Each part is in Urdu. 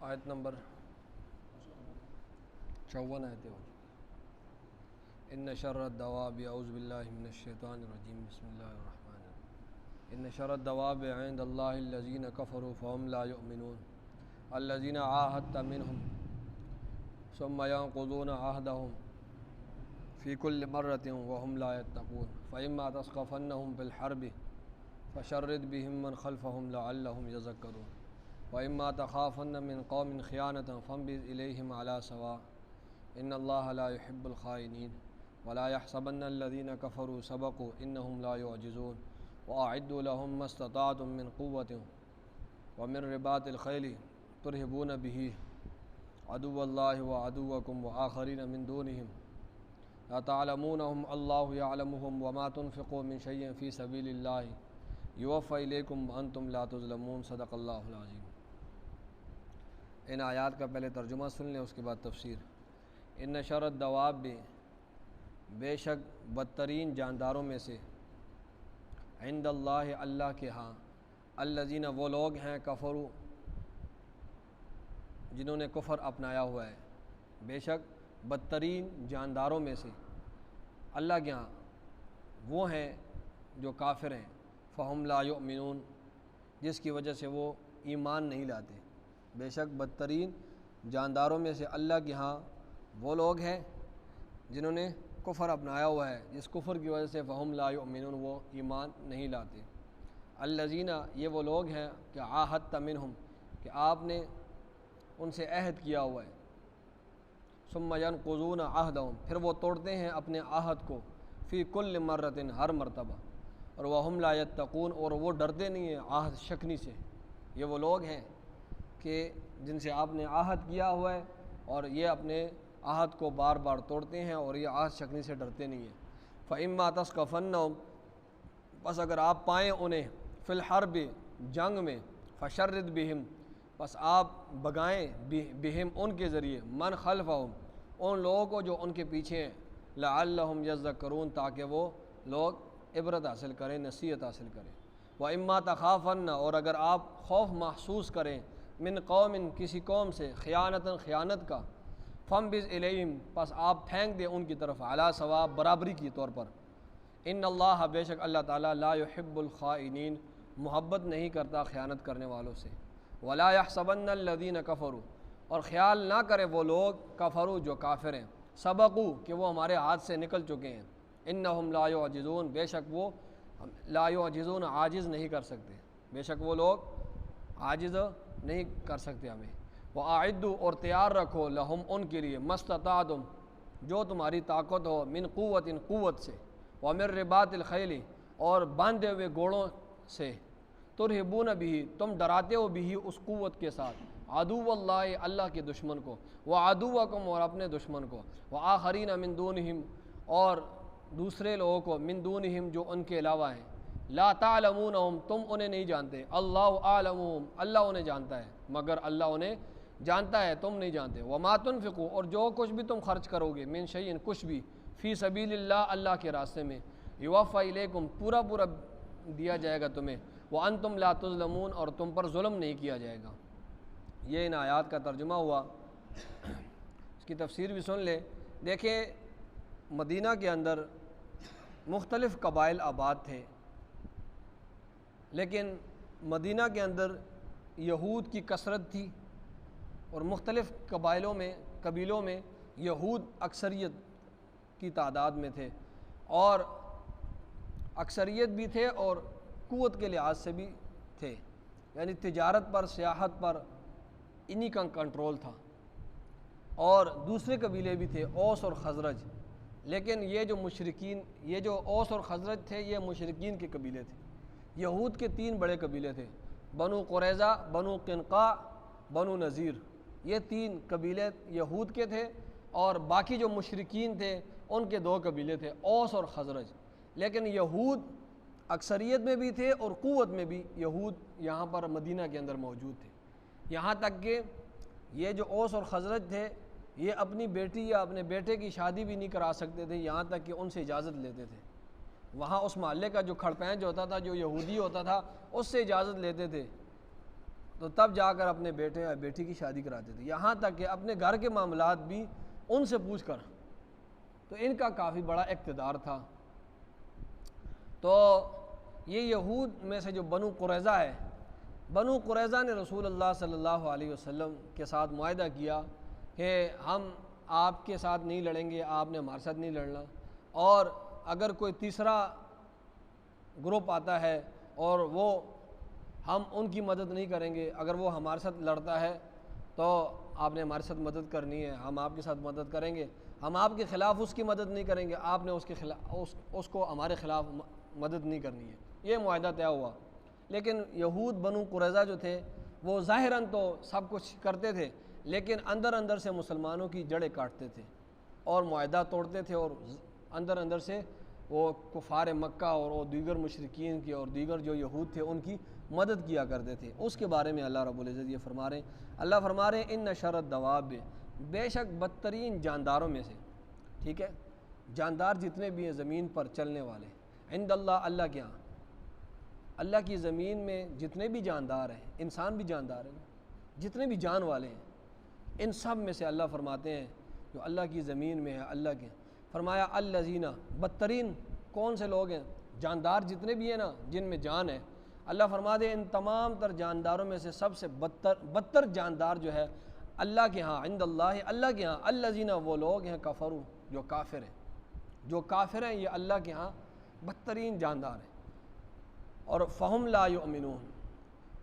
آیت نمبر 54 آیت ہے۔ ان شر الدواب اعوذ باللہ من الشیطان الرجیم بسم اللہ الرحمن الرحیم ان شر الدواب عند اللہ الذین کفروا فهم لا یؤمنون الذین عاہدت منهم ثم ينقضون عہدهم فی کل مرۃ وهم لا یتقون فإما تثقفنهم في الحرب فشرد بهم من خلفهم لعلهم یذکرون وإما تخافن من قوم خیانة فانبذ إلیہم علی سواء ان اللہ لا يحب الخائنین ولا يحسبن الذين كفروا سبقوا انهم لا يعجزون واعدوا لهم ما استطعتم من قوة ومن رباط الخيل ترهبون به عدو الله وعدوكم وآخرين من دونهم لا تعلمونهم الله يعلمهم وما تنفقوا من شيء في سبيل الله يوفى إليكم وأنتم لا تظلمون صدق اللہ العظیم۔ ان آیات کا پہلے ترجمہ سن لیں، اس کے بعد تفسیر۔ ان شر الدواب، بے شک بدترین جانداروں میں سے، عند اللہ، اللہ کے ہاں، الذین، وہ لوگ ہیں، کفروا، جنہوں نے کفر اپنایا ہوا ہے، بے شک بدترین جانداروں میں سے اللہ کے ہاں وہ ہیں جو کافر ہیں، فہم لا یؤمنون، جس کی وجہ سے وہ ایمان نہیں لاتے۔ بے شک بدترین جانداروں میں سے اللہ کے ہاں وہ لوگ ہیں جنہوں نے کفر اپنایا ہوا ہے، جس کفر کی وجہ سے فہم لا یؤمنون، وہ ایمان نہیں لاتے۔ الذین، یہ وہ لوگ ہیں کہ عاہدت منہم، کہ آپ نے ان سے عہد کیا ہوا ہے، ثم ینقضون عہدہم، پھر وہ توڑتے ہیں اپنے عہد کو، فی کل مرۃ، ہر مرتبہ، اور وہم لا یتقون، اور وہ ڈرتے نہیں ہیں عہد شکنی سے۔ یہ وہ لوگ ہیں کہ جن سے آپ نے عہد کیا ہوا ہے اور یہ اپنے عہد کو بار بار توڑتے ہیں اور یہ عہد شکنی سے ڈرتے نہیں ہیں۔ فإما تثقفنهم، بس اگر آپ پائیں انہیں، فی الحرب، جنگ میں، فشرد بہم، بس آپ بگائیں، بہم، ان کے ذریعے، من خلفہم، ان لوگوں کو جو ان کے پیچھے ہیں، لعلہم یذکرون، تاکہ وہ لوگ عبرت حاصل کریں، نصیحت حاصل کریں۔ وإما تخافن، اور اگر آپ خوف محسوس کریں، من قوم، کسی قوم سے، خیانتاً، خیانت کا، فانبذ الیہم، پس آپ پھینک دیں ان کی طرف، علی سواء، برابری کے طور پر، ان اللہ، بے شک اللہ تعالیٰ، لا يحب الخائنین، محبت نہیں کرتا خیانت کرنے والوں سے۔ ولا يحسبن الذین کفروا، اور خیال نہ کرے وہ لوگ، کفروا، جو کافر ہیں، سبقوا، کہ وہ ہمارے ہاتھ سے نکل چکے ہیں، انہم لا یعجزون، بے شک وہ لا یعجزون، عاجز نہیں کر سکتے، بے شک وہ لوگ عاجز نہیں کر سکتے ہمیں۔ وَأَعِدُّوا، اور تیار رکھو، لہم، ان کے لیے، مَسْتَطَعْتُمْ، جو تمہاری طاقت ہو، من قوت، قوت سے، وَمِن رِبَاطِ الْخَيْلِ، اور باندھے ہوئے گھوڑوں سے، تُرْہِبُونَ بِهِ، تم ڈراتے ہو، بھی اس قوت کے ساتھ، عدو اللہ، اللہ کے دشمن کو، وعدوکم، اور اپنے دشمن کو، وآخرین من دونہم، اور دوسرے لوگوں کو، من دونہم، جو ان کے علاوہ ہیں، لا تعلمونہم، تم انہیں نہیں جانتے، اللہ اعلمہم، اللہ انہیں جانتا ہے، مگر اللہ انہیں جانتا ہے، تم نہیں جانتے۔ وما تنفقوا، اور جو کچھ بھی تم خرچ کرو گے، من شیء، کچھ بھی، فی سبیل اللہ، اللہ کے راستے میں، یوفی الیکم، پورا پورا دیا جائے گا تمہیں، وانتم لا تظلمون، اور تم پر ظلم نہیں کیا جائے گا۔ یہ ان آیات کا ترجمہ ہوا۔ اس کی تفسیر بھی سن لے۔ دیکھیں، مدینہ کے اندر مختلف قبائل آباد تھے، لیکن مدینہ کے اندر یہود کی کثرت تھی، اور مختلف قبیلوں میں یہود اکثریت کی تعداد میں تھے، اور اکثریت بھی تھے اور قوت کے لحاظ سے بھی تھے، یعنی تجارت پر، سیاحت پر انہی کا کنٹرول تھا۔ اور دوسرے قبیلے بھی تھے، اوس اور خزرج، لیکن یہ جو اوس اور خزرج تھے، یہ مشرکین کے قبیلے تھے۔ یہود کے 3 بڑے قبیلے تھے، بنو قریظہ، بنو قینقاع، بنو نذیر، یہ 3 قبیلے یہود کے تھے، اور باقی جو مشرکین تھے ان کے 2 قبیلے تھے، اوس اور خزرج۔ لیکن یہود اکثریت میں بھی تھے اور قوت میں بھی یہود یہاں پر مدینہ کے اندر موجود تھے، یہاں تک کہ یہ جو اوس اور خزرج تھے، یہ اپنی بیٹی یا اپنے بیٹے کی شادی بھی نہیں کرا سکتے تھے، یہاں تک کہ ان سے اجازت لیتے تھے۔ وہاں اس محلے کا جو کھڑ پینچ ہوتا تھا، جو یہودی ہوتا تھا، اس سے اجازت لیتے تھے تو تب جا کر اپنے بیٹے یا بیٹی کی شادی کراتے تھے، یہاں تک کہ اپنے گھر کے معاملات بھی ان سے پوچھ کر۔ تو ان کا کافی بڑا اقتدار تھا۔ تو یہ یہود میں سے جو بنو قریظہ ہے، بنو قریظہ نے رسول اللہ صلی اللہ علیہ وسلم کے ساتھ معاہدہ کیا کہ ہم آپ کے ساتھ نہیں لڑیں گے، آپ نے ہمارے ساتھ نہیں لڑنا، اور اگر کوئی تیسرا گروپ آتا ہے اور وہ ہم ان کی مدد نہیں کریں گے، اگر وہ ہمارے ساتھ لڑتا ہے تو آپ نے ہمارے ساتھ مدد کرنی ہے، ہم آپ کے ساتھ مدد کریں گے، ہم آپ کے خلاف اس کی مدد نہیں کریں گے، آپ نے اس کے خلاف اس کو ہمارے خلاف مدد نہیں کرنی ہے۔ یہ معاہدہ طے ہوا۔ لیکن یہود بنو قریظہ جو تھے وہ ظاہراً تو سب کچھ کرتے تھے، لیکن اندر اندر سے مسلمانوں کی جڑیں کاٹتے تھے اور معاہدہ توڑتے تھے، اور اندر اندر سے وہ کفار مکہ اور وہ دیگر مشرکین کی اور دیگر جو یہود تھے ان کی مدد کیا کرتے تھے۔ اس کے بارے میں اللہ رب العزت یہ فرما رہے ہیں، اللہ فرما رہے ہیں ان شر الدواب، بے شک بدترین جانداروں میں سے، ٹھیک ہے، جاندار جتنے بھی ہیں زمین پر چلنے والے، عند اللہ، اللہ کے ہاں، اللہ کی زمین میں جتنے بھی جاندار ہیں، انسان بھی جاندار ہیں، جتنے بھی جان والے ہیں، ان سب میں سے اللہ فرماتے ہیں جو اللہ کی زمین میں ہے، اللہ کے فرمایا الذین، بدترین کون سے لوگ ہیں؟ جاندار جتنے بھی ہیں نا جن میں جان ہے، اللہ فرما دے ان تمام تر جانداروں میں سے سب سے بدتر جاندار جو ہے اللہ کے ہاں، عند اللہ، اللہ کے ہاں، الذین، وہ لوگ ہیں کفروا، جو کافر ہیں، جو کافر ہیں یہ اللہ کے ہاں بدترین جاندار ہیں، اور فہم لا یؤمنون،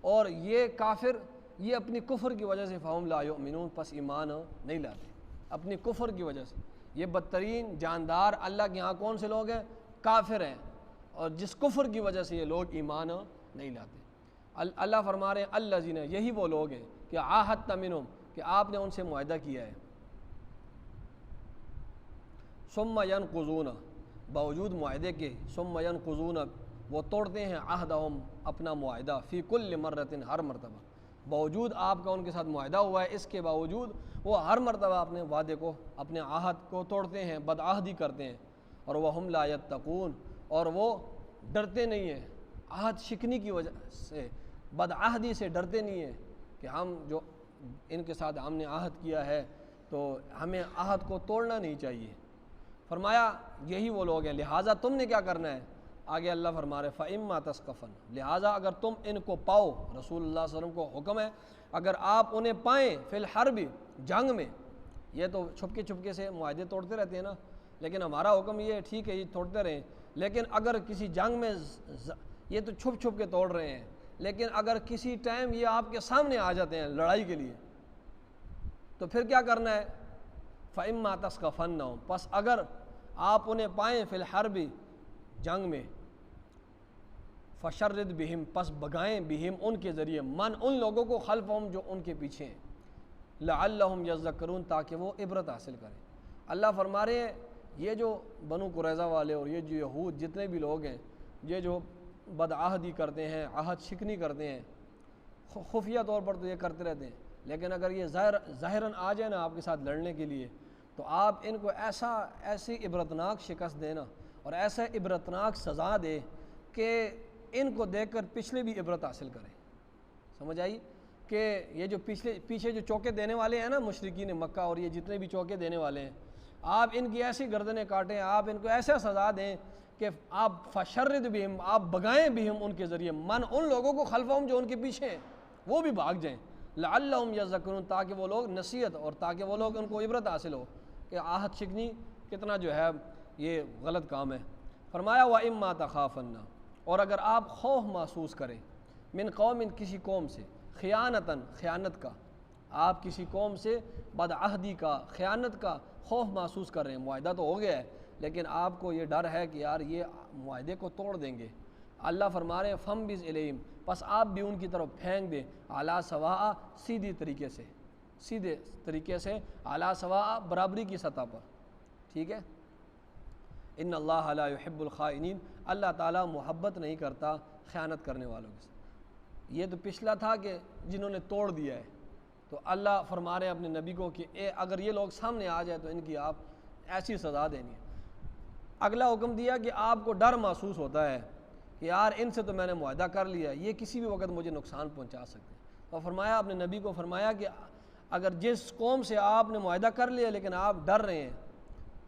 اور یہ کافر یہ اپنی کفر کی وجہ سے فہم لا یؤمنون، پس ایمان نہیں لاتے، اپنی کفر کی وجہ سے۔ یہ بدترین جاندار اللہ کے ہاں کون سے لوگ ہیں؟ کافر ہیں، اور جس کفر کی وجہ سے یہ لوگ ایمان نہیں لاتے۔ اللہ فرما رہے ہیں الذین، یہی وہ لوگ ہیں کہ عاہدت منہم، کہ آپ نے ان سے معاہدہ کیا ہے، ثم ینقضون، باوجود معاہدے کے، ثم ینقضون، وہ توڑتے ہیں، عہدہم، اپنا معاہدہ، فی کل مرۃ، ہر مرتبہ، باوجود آپ کا ان کے ساتھ معاہدہ ہوا ہے، اس کے باوجود وہ ہر مرتبہ اپنے وعدے کو، اپنے عہد کو توڑتے ہیں، بدعہدی کرتے ہیں، اور وہم لا یتقون، اور وہ ڈرتے نہیں ہیں، عہد شکنی کی وجہ سے، بدعہدی سے ڈرتے نہیں ہیں کہ ہم جو ان کے ساتھ ہم نے عہد کیا ہے تو ہمیں عہد کو توڑنا نہیں چاہیے۔ فرمایا یہی وہ لوگ ہیں، لہٰذا تم نے کیا کرنا ہے؟ آگے اللہ فرما رہے فَإِمَّا تَثْقَفَنَّ، لہٰذا اگر تم ان کو پاؤ، رسول اللہ صلی اللہ علیہ وسلم کو حکم ہے اگر آپ انہیں پائیں فی الحرب، جنگ میں، یہ تو چھپکے سے معاہدے توڑتے رہتے ہیں نا، لیکن ہمارا حکم یہ ہے ٹھیک ہے یہ توڑتے رہیں، لیکن اگر کسی جنگ میں یہ تو چھپ کے توڑ رہے ہیں، لیکن اگر کسی ٹائم یہ آپ کے سامنے آ جاتے ہیں لڑائی کے لیے تو پھر کیا کرنا ہے؟ فَإِمَّا تَثْقَفَنَّهُمْ، پس اگر آپ انہیں پائیں فی الحرب، جنگ میں، فشرد بہم، پس بگائیں بہم، ان کے ذریعے، من، ان لوگوں کو، خلفہم، جو ان کے پیچھے ہیں، لعلہم یذکرون، تاکہ وہ عبرت حاصل کریں۔ اللہ فرما رہے ہیں یہ جو بنو قریظہ والے اور یہ جو یہود جتنے بھی لوگ ہیں، یہ جو بدعہدی کرتے ہیں، عہد شکنی کرتے ہیں، خفیہ طور پر تو یہ کرتے رہتے ہیں، لیکن اگر یہ ظاہراً آ جائے نا آپ کے ساتھ لڑنے کے لیے تو آپ ان کو ایسی عبرتناک شکست دینا اور ایسا عبرتناک سزا دے کہ ان کو دیکھ کر پچھلے بھی عبرت حاصل کریں۔ سمجھ آئی کہ یہ جو پیچھے جو چوکے دینے والے ہیں نا مشرکین مکہ اور یہ جتنے بھی چوکے دینے والے ہیں، آپ ان کی ایسی گردنیں کاٹیں، آپ ان کو ایسا سزا دیں کہ آپ فشرد بہم، آپ بگائیں بہم، ان کے ذریعے، من، ان لوگوں کو، خلفہم، جو ان کے پیچھے ہیں، وہ بھی بھاگ جائیں، لعلہم یذکرون، تاکہ وہ لوگ نصیحت، اور تاکہ وہ لوگ ان کو عبرت حاصل ہو کہ عہد شکنی کتنا جو ہے یہ غلط کام ہے۔ فرمایا وَإِمَّا تَخَافَنَّ، اور اگر آپ خوف محسوس کریں، من قوم، کسی قوم سے، خیانتاً، خیانت کا، آپ کسی قوم سے بدعہدی کا، خیانت کا خوف محسوس کر رہے ہیں، معاہدہ تو ہو گیا ہے لیکن آپ کو یہ ڈر ہے کہ یار یہ معاہدے کو توڑ دیں گے، اللہ فرما رہے ہیں فَمْبِزْ إِلَيْهِمْ، پس آپ بھی ان کی طرف پھینک دیں، عَلَىٰ سَوَاء، سیدھے طریقے سے، عَلَىٰ سَوَاء، برابری کی سطح پر، ٹھیک ہے۔ ان اللہ لا يحب الخائنین، اللہ تعالیٰ محبت نہیں کرتا خیانت کرنے والوں کے ساتھ۔ یہ تو پچھلا تھا کہ جنہوں نے توڑ دیا ہے، تو اللہ فرما رہے ہیں اپنے نبی کو کہ اگر یہ لوگ سامنے آ جائے تو ان کی آپ ایسی سزا دینی ہے۔ اگلا حکم دیا کہ آپ کو ڈر محسوس ہوتا ہے کہ یار ان سے تو میں نے معاہدہ کر لیا ہے، یہ کسی بھی وقت مجھے نقصان پہنچا سکتے ہیں، اور فرمایا اپنے نبی کو فرمایا کہ اگر جس قوم سے آپ نے معاہدہ کر لیا لیکن آپ ڈر رہے ہیں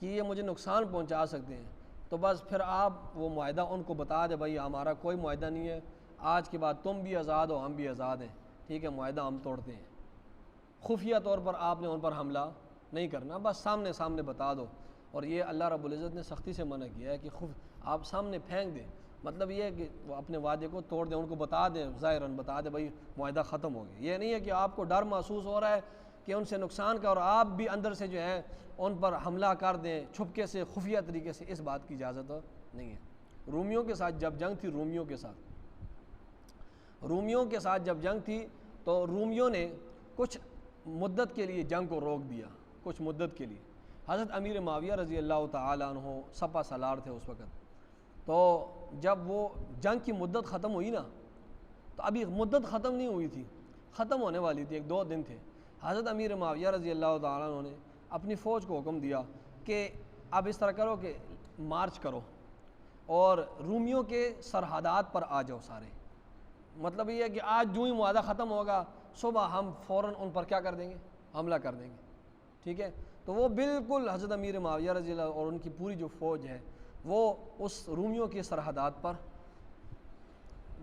کہ یہ مجھے نقصان پہنچا سکتے ہیں، تو بس پھر آپ وہ معاہدہ ان کو بتا دیں، بھائی ہمارا کوئی معاہدہ نہیں ہے، آج کے بعد تم بھی آزاد ہو ہم بھی آزاد ہیں، ٹھیک ہے، معاہدہ ہم توڑتے ہیں۔ خفیہ طور پر آپ نے ان پر حملہ نہیں کرنا، بس سامنے سامنے بتا دو۔ اور یہ اللہ رب العزت نے سختی سے منع کیا ہے کہ آپ سامنے پھینک دیں، مطلب یہ ہے کہ وہ اپنے وعدے کو توڑ دیں، ان کو بتا دیں، ظاہراً بتا دیں بھائی معاہدہ ختم ہو گیا۔ یہ نہیں ہے کہ آپ کو ڈر محسوس ہو رہا ہے کہ ان سے نقصان کا اور آپ بھی اندر سے جو ہے ان پر حملہ کر دیں چھپکے سے، خفیہ طریقے سے، اس بات کی اجازت نہیں ہے۔ رومیوں کے ساتھ جب جنگ تھی، رومیوں کے ساتھ جب جنگ تھی تو رومیوں نے کچھ مدت کے لیے جنگ کو روک دیا، کچھ مدت کے لیے۔ حضرت امیر معاویہ رضی اللہ تعالیٰ عنہ سپہ سالار تھے اس وقت، تو جب وہ جنگ کی مدت ختم ہوئی نا، تو ابھی مدت ختم نہیں ہوئی تھی، ختم ہونے والی تھی، 1-2 دن تھے۔ حضرت امیر معاویہ رضی اللہ تعالیٰ عنہ نے اپنی فوج کو حکم دیا کہ اب اس طرح کرو کہ مارچ کرو اور رومیوں کے سرحدات پر آ جاؤ سارے۔ مطلب یہ ہے کہ آج جو ہی معاہدہ ختم ہوگا، صبح ہم فوراً ان پر کیا کر دیں گے، حملہ کر دیں گے، ٹھیک ہے۔ تو وہ بالکل حضرت امیر معاویہ رضی اللہ اور ان کی پوری جو فوج ہے وہ اس رومیوں کی سرحدات پر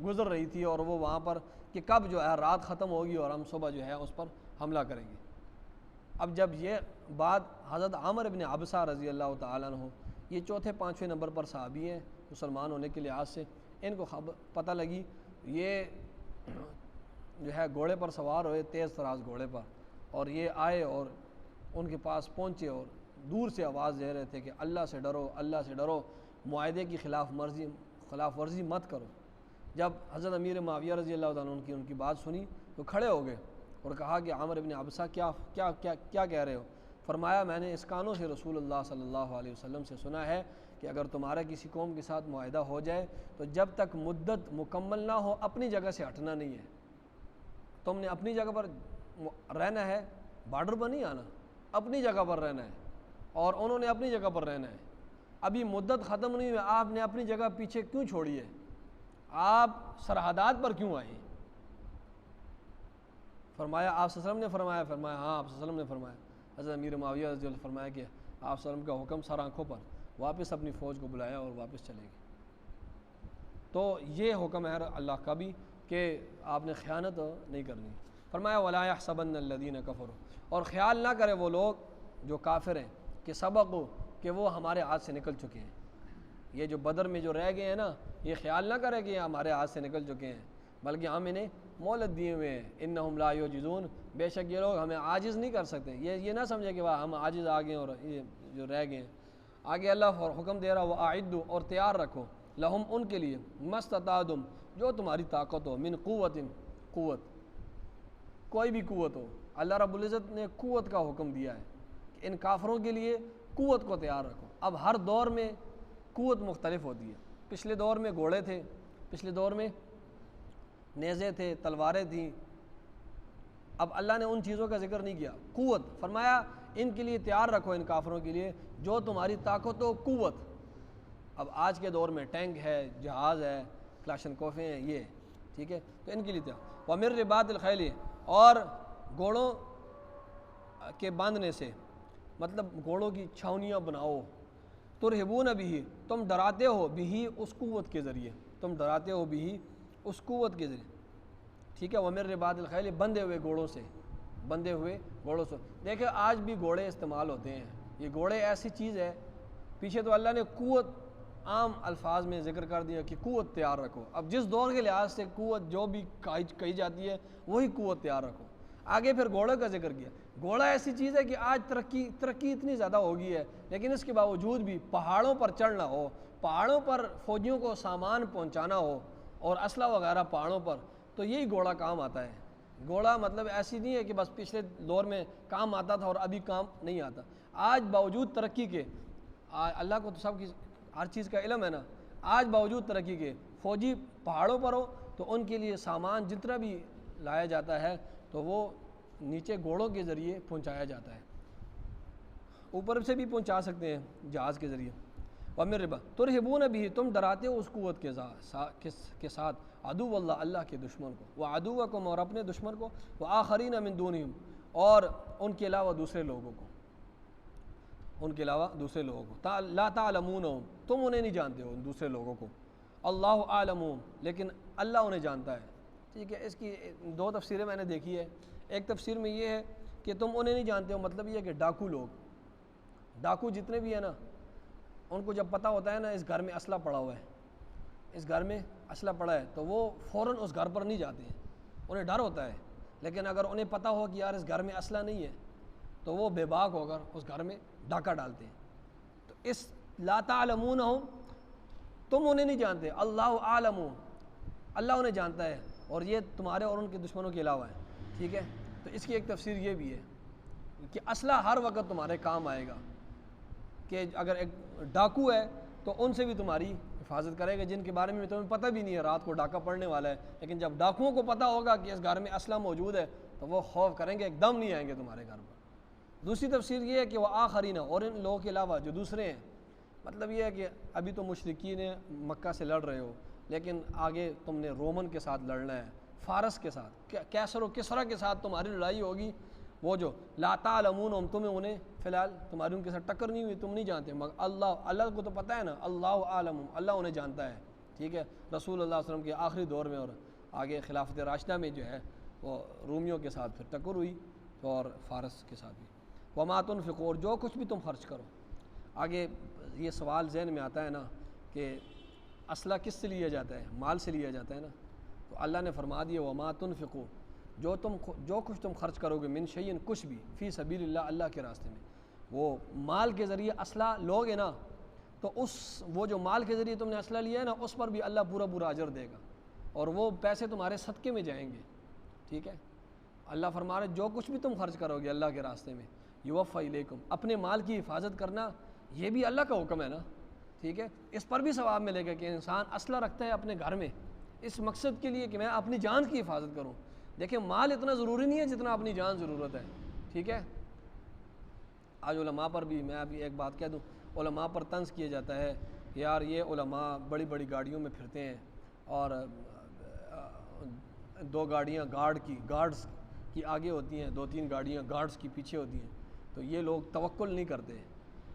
گزر رہی تھی، اور وہ وہاں پر کہ کب جو ہے رات ختم ہوگی اور ہم صبح جو ہے اس پر حملہ کریں گے۔ اب جب یہ بات حضرت عامر ابن عبسہ رضی اللہ تعالیٰ عنہ، یہ 4-5ویں نمبر پر صحابی ہیں مسلمان ہونے کے لحاظ سے، ان کو پتہ لگی، یہ جو ہے گھوڑے پر سوار ہوئے، تیز تراز گھوڑے پر، اور یہ آئے اور ان کے پاس پہنچے اور دور سے آواز دے رہے تھے کہ اللہ سے ڈرو، اللہ سے ڈرو، معاہدے کی خلاف ورزی مت کرو۔ جب حضرت امیر معاویہ رضی اللہ عنہ ان کی بات سنی تو کھڑے ہو گئے اور کہا کہ عامر ابن عبسہ کیا کہہ رہے ہو؟ فرمایا میں نے اس کانوں سے رسول اللہ صلی اللہ علیہ وسلم سے سنا ہے کہ اگر تمہارا کسی قوم کے ساتھ معاہدہ ہو جائے تو جب تک مدت مکمل نہ ہو اپنی جگہ سے ہٹنا نہیں ہے۔ تم نے اپنی جگہ پر رہنا ہے، بارڈر پر نہیں آنا، اپنی جگہ پر رہنا ہے، اور انہوں نے اپنی جگہ پر رہنا ہے۔ ابھی مدت ختم نہیں ہوئی، آپ نے اپنی جگہ پیچھے کیوں چھوڑی ہے؟ آپ سرحدات پر کیوں آئے؟ فرمایا آپ صلی اللہ علیہ وسلم نے فرمایا ہاں آپ صلی اللہ علیہ وسلم نے فرمایا۔ حضرت امیر معاویہ رضی اللہ عنہ فرمایا کہ آپ صلی اللہ علیہ وسلم کا حکم سر آنکھوں پر، واپس اپنی فوج کو بلایا اور واپس چلے گئے۔ تو یہ حکم ہے اللہ کا بھی کہ آپ نے خیانت نہیں کرنی۔ فرمایا وَلَا يَحْسَبَنَّ الَّذِينَ كَفَرُوا، اور خیال نہ کرے وہ لوگ جو کافر ہیں کہ سبقوا، کہ وہ ہمارے ہاتھ سے نکل چکے ہیں۔ یہ جو بدر میں جو رہ گئے ہیں نا، یہ خیال نہ کرے کہ یہ ہمارے ہاتھ سے نکل چکے ہیں، بلکہ ہم انہیں مہلت دیے ہوئے ہیں۔ انہم لا یعجزون، بے شک یہ لوگ ہمیں عاجز نہیں کر سکتے۔ یہ نہ سمجھے کہ ہم عاجز آ گئے اور یہ جو رہ گئے ہیں۔ آگے اللہ حکم دے رہا وَأَعِدُّوا، اور تیار رکھو، لہم ان کے لیے، مَسْتَطَعْتُم، جو تمہاری طاقت ہو، من قوت، کوئی بھی قوت ہو۔ اللہ رب العزت نے قوت کا حکم دیا ہے کہ ان کافروں کے لیے قوت کو تیار رکھو۔ اب ہر دور میں قوت مختلف ہوتی ہے۔ پچھلے دور میں گھوڑے تھے، پچھلے دور میں نیزے تھے، تلواریں تھیں۔ اب اللہ نے ان چیزوں کا ذکر نہیں کیا، قوت فرمایا ان کے لیے تیار رکھو، ان کافروں کے لیے جو تمہاری طاقت و قوت۔ اب آج کے دور میں ٹینک ہے، جہاز ہے، کلاشنکوفیں ہیں، یہ ٹھیک ہے، تو ان کے لیے تیار۔ وَمِن رِبَاطِ الْخَیْلِ، اور گھوڑوں کے باندھنے سے، مطلب گھوڑوں کی چھاونیاں بناؤ۔ ترہبون بہ، تم ڈراتے ہو، بہ اس قوت کے ذریعے، تم ڈراتے ہو بہ اس قوت کے ذریعے، ٹھیک ہے۔ وَمِن رِبَاطِ الْخَیْلِ، بندھے ہوئے گھوڑوں سے۔ دیکھیں آج بھی گھوڑے استعمال ہوتے ہیں۔ یہ گھوڑے ایسی چیز ہے، پیچھے تو اللہ نے قوت عام الفاظ میں ذکر کر دیا کہ قوت تیار رکھو۔ اب جس دور کے لحاظ سے قوت جو بھی کہی جاتی ہے وہی قوت تیار رکھو۔ آگے پھر گھوڑے کا ذکر کیا۔ گھوڑا ایسی چیز ہے کہ آج ترقی اتنی زیادہ ہو گئی ہے، لیکن اس کے باوجود بھی پہاڑوں پر چڑھنا ہو، پہاڑوں پر فوجیوں کو سامان پہنچانا ہو اور اسلحہ وغیرہ پہاڑوں پر، تو یہی گھوڑا کام آتا ہے۔ گھوڑا مطلب ایسی نہیں ہے کہ بس پچھلے دور میں کام آتا تھا اور ابھی کام نہیں آتا۔ آج باوجود ترقی کے، اللہ کو تو سب کی ہر چیز کا علم ہے نا، آج باوجود ترقی کے فوجی پہاڑوں پر ہو تو ان کے لیے سامان جتنا بھی لایا جاتا ہے تو وہ نیچے گھوڑوں کے ذریعے پہنچایا جاتا ہے، اوپر سے بھی پہنچا سکتے ہیں جہاز کے ذریعے۔ ومن ربا ترہبون بھی، تم ڈراتے ہو اس قوت کے ساتھ عدو اللہ، اللہ کے دشمن کو، وعدوکم، اور اپنے دشمن کو، وآخرین من دونہم، اور ان کے علاوہ دوسرے لوگوں کو، ان کے علاوہ دوسرے لوگوں کو، لا تعلمونہم، تم انہیں نہیں جانتے ہو ان دوسرے لوگوں کو، اللہ اعلمہم، لیکن اللہ انہیں جانتا ہے۔ ٹھیک ہے، اس کی دو تفسیریں میں نے دیکھی ہے۔ ایک تفسیر میں یہ ہے کہ تم انہیں نہیں جانتے ہو، مطلب یہ ہے کہ ڈاکو لوگ، ڈاکو جتنے بھی ہیں نا، ان کو جب پتہ ہوتا ہے نا اس گھر میں اسلحہ پڑا ہوا ہے، اس گھر میں اسلحہ پڑا ہے، تو وہ فوراً اس گھر پر نہیں جاتے ہیں، انہیں ڈر ہوتا ہے۔ لیکن اگر انہیں پتہ ہو کہ یار اس گھر میں اسلحہ نہیں ہے، تو وہ بے باک ہو کر اس گھر میں ڈاکہ ڈالتے ہیں۔ تو اس لا تعلمونہم، تم انہیں نہیں جانتے، اللہ عالم، اللہ انہیں جانتا ہے، اور یہ تمہارے اور ان کے دشمنوں کے علاوہ ہے۔ ٹھیک ہے، تو اس کی ایک تفسیر یہ بھی ہے کہ اسلحہ ہر وقت تمہارے کام آئے گا، کہ اگر ایک ڈاکو ہے تو ان سے بھی تمہاری حفاظت کرے گا، جن کے بارے میں تمہیں پتہ بھی نہیں ہے رات کو ڈاکہ پڑنے والا ہے، لیکن جب ڈاکوؤں کو پتہ ہوگا کہ اس گھر میں اسلحہ موجود ہے تو وہ خوف کریں گے، ایک دم نہیں آئیں گے تمہارے گھر پر۔ دوسری تفسیر یہ ہے کہ وہ آخرین، اور ان لوگوں کے علاوہ جو دوسرے ہیں، مطلب یہ ہے کہ ابھی تو مشرکین مکہ سے لڑ رہے ہو، لیکن آگے تم نے رومن کے ساتھ لڑنا ہے، فارس کے ساتھ، کیسر و کسریٰ کے ساتھ تمہاری لڑائی ہوگی۔ وہ جو لا تعلمون، تمہیں انہیں فی الحال تمہاری ان کے ساتھ ٹکر نہیں ہوئی، تم نہیں جانتے، مگر اللہ کو تو پتہ ہے نا، اللہ عالم، اللہ انہیں جانتا ہے۔ ٹھیک ہے، رسول اللہ صلی اللہ علیہ وسلم کے آخری دور میں اور آگے خلافت راشدہ میں جو ہے وہ رومیوں کے ساتھ پھر ٹکر ہوئی، اور فارس کے ساتھ بھی۔ وما تنفقوا، اور جو کچھ بھی تم خرچ کرو۔ آگے یہ سوال ذہن میں آتا ہے نا کہ اسلحہ کس سے لیا جاتا ہے؟ مال سے لیا جاتا ہے نا، تو اللہ نے فرما دیا وما تنفقوا، جو کچھ تم خرچ کرو گے، من شیئن، کچھ بھی، فی سبیل اللہ، اللہ کے راستے میں، وہ مال کے ذریعے اسلحہ لوگے نا، تو وہ جو مال کے ذریعے تم نے اسلحہ لیا ہے نا، اس پر بھی اللہ پورا اجر دے گا، اور وہ پیسے تمہارے صدقے میں جائیں گے۔ ٹھیک ہے، اللہ فرما رہے جو کچھ بھی تم خرچ کرو گے اللہ کے راستے میں، یوفی الیکم، اپنے مال کی حفاظت کرنا یہ بھی اللہ کا حکم ہے نا۔ ٹھیک ہے، اس پر بھی ثواب ملے گا کہ انسان اسلحہ رکھتا ہے اپنے گھر میں اس مقصد کے لیے کہ میں اپنی جان کی حفاظت کروں۔ دیکھیں، مال اتنا ضروری نہیں ہے جتنا اپنی جان ضرورت ہے۔ ٹھیک ہے، آج علماء پر بھی، میں ابھی ایک بات کہہ دوں، علماء پر طنز کیا جاتا ہے کہ یار یہ علماء بڑی بڑی گاڑیوں میں پھرتے ہیں، اور دو گاڑیاں گارڈز کی آگے ہوتی ہیں، دو تین گاڑیاں گارڈز کی پیچھے ہوتی ہیں، تو یہ لوگ توکل نہیں کرتے۔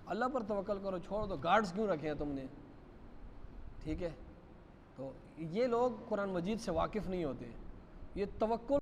اللہ پر توکل کرو، چھوڑ دو، گارڈز کیوں رکھے ہیں تم نے؟ ٹھیک ہے، تو یہ لوگ قرآن مجید سے واقف نہیں ہوتے، یہ توکل